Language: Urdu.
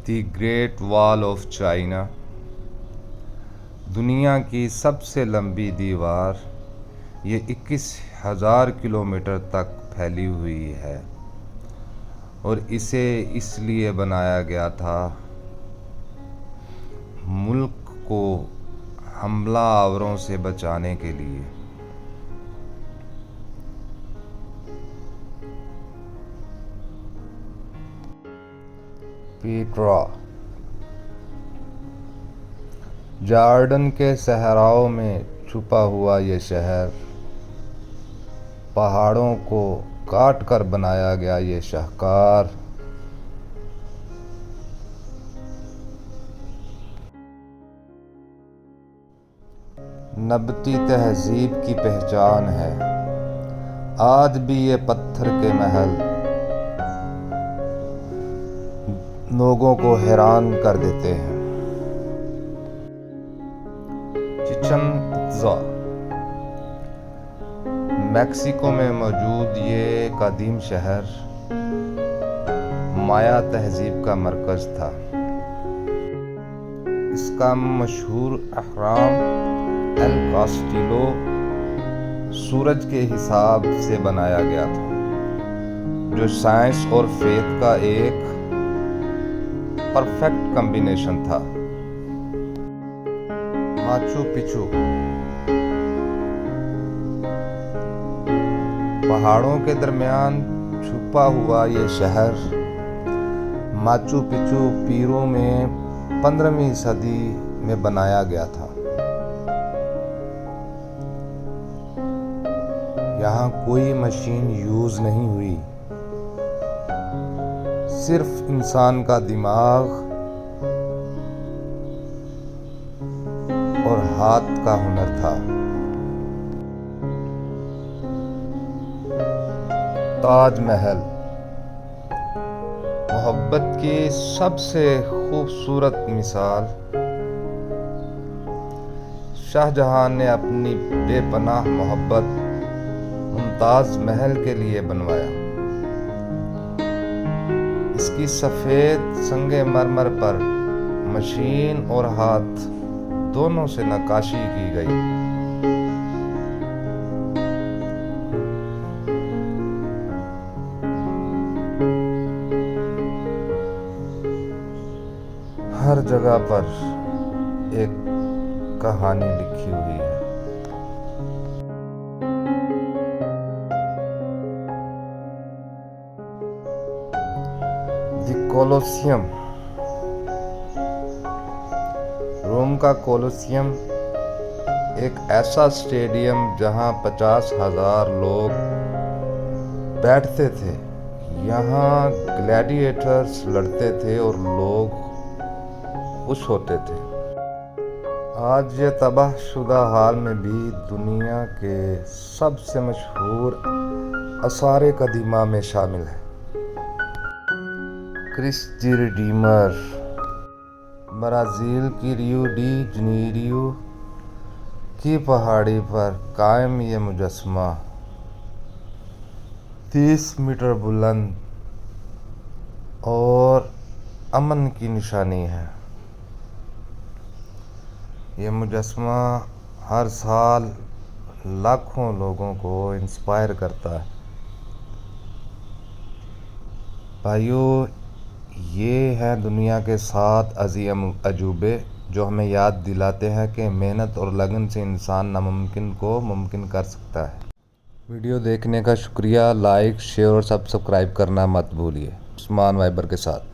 دی گریٹ وال آف چائنا، دنیا کی سب سے لمبی دیوار، یہ 21,000 کلومیٹر تک پھیلی ہوئی ہے اور اسے اس لیے بنایا گیا تھا ملک کو حملہ آوروں سے بچانے کے لیے۔ پیٹرا جارڈن کے صحراؤں میں چھپا ہوا یہ شہر، پہاڑوں کو کاٹ کر بنایا گیا یہ شاہکار، نبطی تہذیب کی پہچان ہے۔ آج بھی یہ پتھر کے محل لوگوں کو حیران کر دیتے ہیں۔ چچن اطزا میکسیکو میں موجود یہ قدیم شہر مایا تہذیب کا مرکز تھا۔ اس کا مشہور اہرام ایل کاسٹیلو سورج کے حساب سے بنایا گیا تھا، جو سائنس اور فیتھ کا ایک پرفیکٹ کمبینیشن تھا۔ ماچو پچو پہاڑوں کے درمیان چھپا ہوا یہ شہر، ماچو پچو پیرو میں 15ویں صدی میں بنایا گیا تھا۔ یہاں کوئی مشین یوز نہیں ہوئی، صرف انسان کا دماغ اور ہاتھ کا ہنر تھا۔ تاج محل محبت کی سب سے خوبصورت مثال، شاہ جہاں نے اپنی بے پناہ محبت ممتاز محل کے لیے بنوایا۔ اس کی سفید سنگ مرمر پر مشین اور ہاتھ دونوں سے نقاشی کی گئی۔ ہر جگہ پر ایک کہانی لکھی ہوئی ہے۔ دی کولوسیم، روم کا کولوسیم ایک ایسا اسٹیڈیم جہاں 50,000 لوگ بیٹھتے تھے۔ یہاں گلیڈیٹرز لڑتے تھے اور لوگ خوش ہوتے تھے۔ آج یہ تباہ شدہ حال میں بھی دنیا کے سب سے مشہور آثار قدیمہ میں شامل ہے۔ کرسٹ دی ریڈیمر، برازیل کی ریو ڈی جنیریو کی پہاڑی پر قائم یہ مجسمہ 30 میٹر بلند اور امن کی نشانی ہے۔ یہ مجسمہ ہر سال لاکھوں لوگوں کو انسپائر کرتا ہے۔ بھائیو، یہ ہیں دنیا کے 7 عظیم عجوبے جو ہمیں یاد دلاتے ہیں کہ محنت اور لگن سے انسان ناممکن کو ممکن کر سکتا ہے۔ ویڈیو دیکھنے کا شکریہ۔ لائک، شیئر اور سبسکرائب کرنا مت بھولیے۔ عثمان وائبر کے ساتھ۔